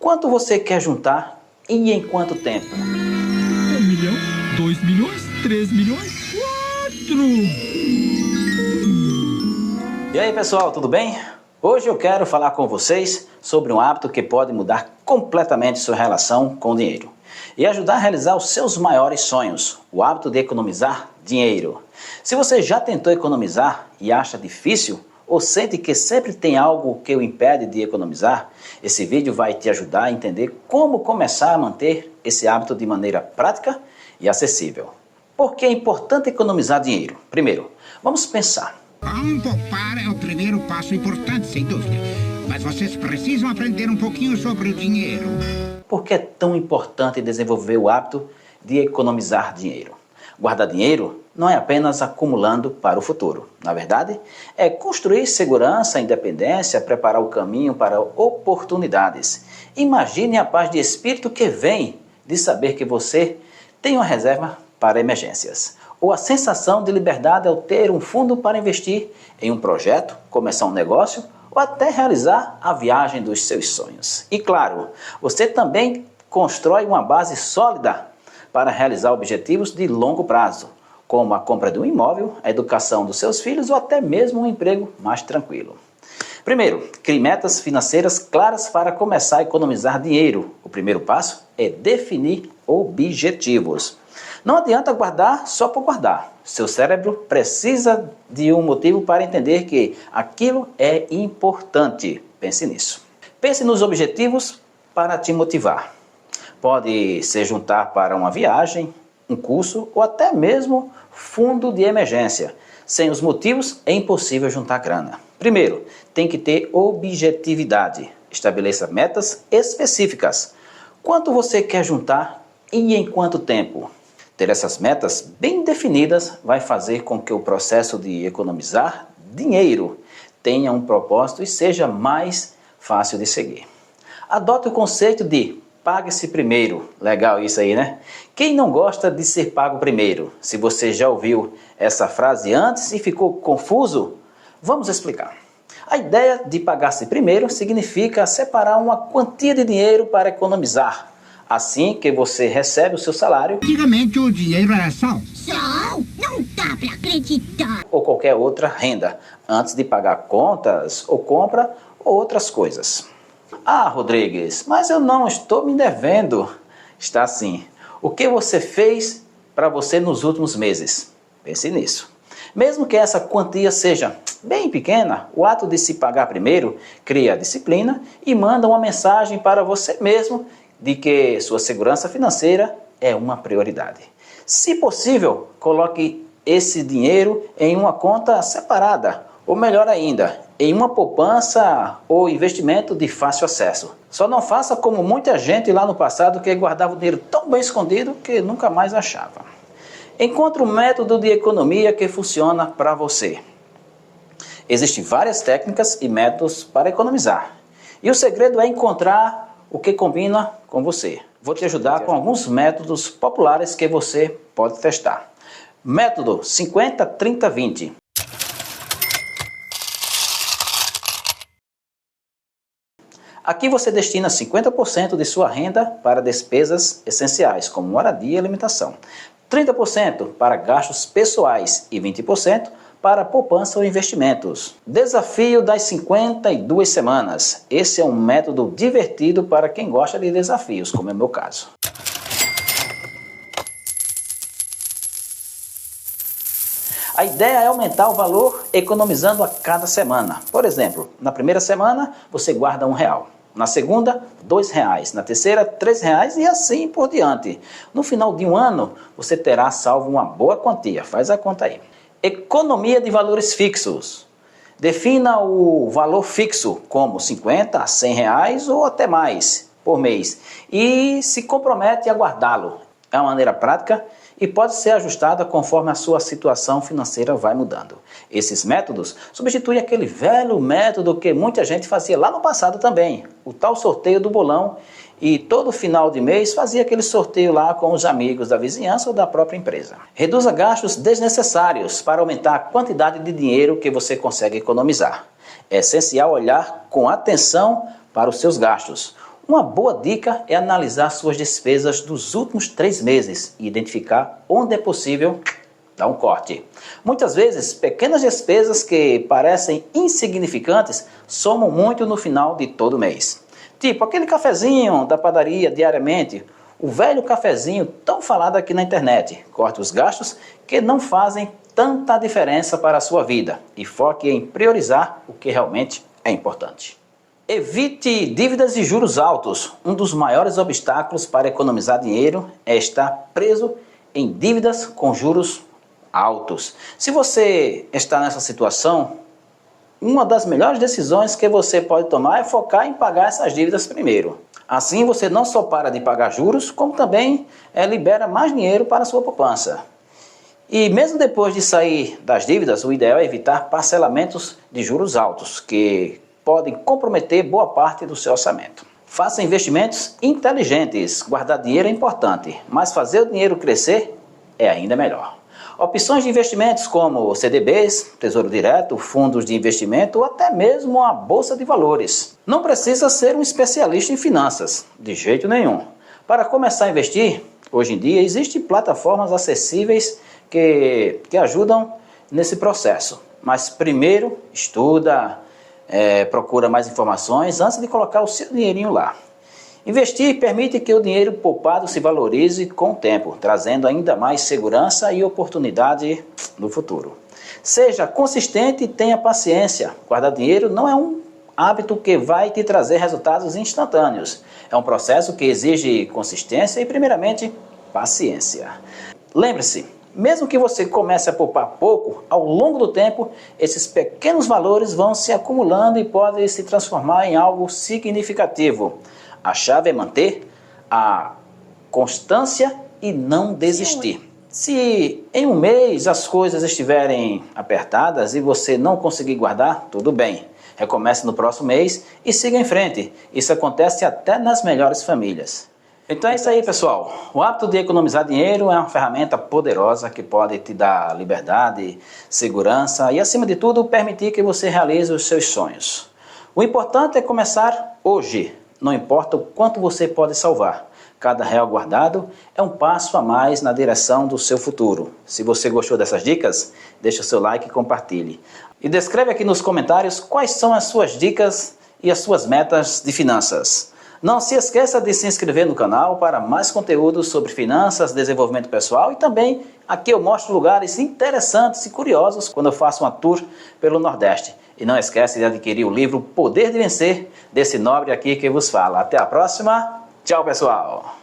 Quanto você quer juntar e em quanto tempo? 1 milhão, 2 milhões, 3 milhões, 4. E aí pessoal, tudo bem? Hoje eu quero falar com vocês sobre um hábito que pode mudar completamente sua relação com o dinheiro e ajudar a realizar os seus maiores sonhos, o hábito de economizar dinheiro. Se você já tentou economizar e acha difícil, ou sente que sempre tem algo que o impede de economizar, esse vídeo vai te ajudar a entender como começar a manter esse hábito de maneira prática e acessível. Por que é importante economizar dinheiro? Primeiro, vamos pensar. Poupar é o primeiro passo importante, sem dúvida. Mas vocês precisam aprender um pouquinho sobre o dinheiro. Por que é tão importante desenvolver o hábito de economizar dinheiro? Guardar dinheiro não é apenas acumulando para o futuro. Na verdade, é construir segurança, independência, preparar o caminho para oportunidades. Imagine a paz de espírito que vem de saber que você tem uma reserva para emergências. Ou a sensação de liberdade ao ter um fundo para investir em um projeto, começar um negócio ou até realizar a viagem dos seus sonhos. E claro, você também constrói uma base sólida para realizar objetivos de longo prazo, como a compra de um imóvel, a educação dos seus filhos ou até mesmo um emprego mais tranquilo. Primeiro, crie metas financeiras claras para começar a economizar dinheiro. O primeiro passo é definir objetivos. Não adianta guardar só por guardar. Seu cérebro precisa de um motivo para entender que aquilo é importante. Pense nisso. Pense nos objetivos para te motivar. Pode ser juntar para uma viagem, um curso ou até mesmo fundo de emergência. Sem os motivos é impossível juntar grana. Primeiro, tem que ter objetividade. Estabeleça metas específicas. Quanto você quer juntar e em quanto tempo? Ter essas metas bem definidas vai fazer com que o processo de economizar dinheiro tenha um propósito e seja mais fácil de seguir. Adote o conceito de pague-se primeiro. Legal isso aí, né? Quem não gosta de ser pago primeiro? Se você já ouviu essa frase antes e ficou confuso, vamos explicar. A ideia de pagar-se primeiro significa separar uma quantia de dinheiro para economizar. Assim que você recebe o seu salário, Antigamente o dinheiro era sal. Sal? Não dá pra acreditar. ou qualquer outra renda, antes de pagar contas ou compra ou outras coisas. Ah, Rodrigues, mas eu não estou me devendo. Está sim. O que você fez para você nos últimos meses? Pense nisso. Mesmo que essa quantia seja bem pequena, o ato de se pagar primeiro cria disciplina e manda uma mensagem para você mesmo de que sua segurança financeira é uma prioridade. Se possível, coloque esse dinheiro em uma conta separada, ou melhor ainda, em uma poupança ou investimento de fácil acesso. Só não faça como muita gente lá no passado que guardava o dinheiro tão bem escondido que nunca mais achava. Encontre um método de economia que funciona para você. Existem várias técnicas e métodos para economizar. E o segredo é encontrar o que combina com você. Vou te ajudar com alguns métodos populares que você pode testar. Método 50-30-20. Aqui você destina 50% de sua renda para despesas essenciais, como moradia e alimentação. 30% para gastos pessoais e 20% para poupança ou investimentos. Desafio das 52 semanas. Esse é um método divertido para quem gosta de desafios, como é o meu caso. A ideia é aumentar o valor economizando a cada semana. Por exemplo, na primeira semana você guarda R$1. Na segunda, R$2. Na terceira, R$3 e assim por diante. No final de um ano, você terá salvo uma boa quantia. Faz a conta aí. Economia de valores fixos. Defina o valor fixo como R$50 a R$100 ou até mais por mês e se compromete a guardá-lo. É uma maneira prática e pode ser ajustada conforme a sua situação financeira vai mudando. Esses métodos substituem aquele velho método que muita gente fazia lá no passado também, o tal sorteio do bolão, e todo final de mês fazia aquele sorteio lá com os amigos da vizinhança ou da própria empresa. Reduza gastos desnecessários para aumentar a quantidade de dinheiro que você consegue economizar. É essencial olhar com atenção para os seus gastos. Uma boa dica é analisar suas despesas dos últimos 3 meses e identificar onde é possível dar um corte. Muitas vezes, pequenas despesas que parecem insignificantes somam muito no final de todo mês. Tipo aquele cafezinho da padaria diariamente, o velho cafezinho tão falado aqui na internet. Corte os gastos que não fazem tanta diferença para a sua vida e foque em priorizar o que realmente é importante. Evite dívidas e juros altos. Um dos maiores obstáculos para economizar dinheiro é estar preso em dívidas com juros altos. Se você está nessa situação, uma das melhores decisões que você pode tomar é focar em pagar essas dívidas primeiro. Assim você não só para de pagar juros, como também libera mais dinheiro para a sua poupança. E mesmo depois de sair das dívidas, o ideal é evitar parcelamentos de juros altos, que podem comprometer boa parte do seu orçamento. Faça investimentos inteligentes. Guardar dinheiro é importante, mas fazer o dinheiro crescer é ainda melhor. Opções de investimentos como CDBs, Tesouro Direto, fundos de investimento ou até mesmo a Bolsa de Valores. Não precisa ser um especialista em finanças, de jeito nenhum. Para começar a investir, hoje em dia existem plataformas acessíveis que ajudam nesse processo. Mas primeiro estuda, procura mais informações antes de colocar o seu dinheirinho lá. Investir permite que o dinheiro poupado se valorize com o tempo, trazendo ainda mais segurança e oportunidade no futuro. Seja consistente e tenha paciência. Guardar dinheiro não é um hábito que vai te trazer resultados instantâneos. É um processo que exige consistência e, primeiramente, paciência. Lembre-se, mesmo que você comece a poupar pouco, ao longo do tempo, esses pequenos valores vão se acumulando e podem se transformar em algo significativo. A chave é manter a constância e não desistir. Se em um mês as coisas estiverem apertadas e você não conseguir guardar, tudo bem. Recomece no próximo mês e siga em frente. Isso acontece até nas melhores famílias. Então é isso aí, pessoal. O hábito de economizar dinheiro é uma ferramenta poderosa que pode te dar liberdade, segurança e, acima de tudo, permitir que você realize os seus sonhos. O importante é começar hoje. Não importa o quanto você pode salvar. Cada real guardado é um passo a mais na direção do seu futuro. Se você gostou dessas dicas, deixa o seu like e compartilhe. E descreve aqui nos comentários quais são as suas dicas e as suas metas de finanças. Não se esqueça de se inscrever no canal para mais conteúdos sobre finanças, desenvolvimento pessoal e também aqui eu mostro lugares interessantes e curiosos quando eu faço uma tour pelo Nordeste. E não esquece de adquirir o livro Poder de Vencer, desse nobre aqui que vos fala. Até a próxima. Tchau, pessoal.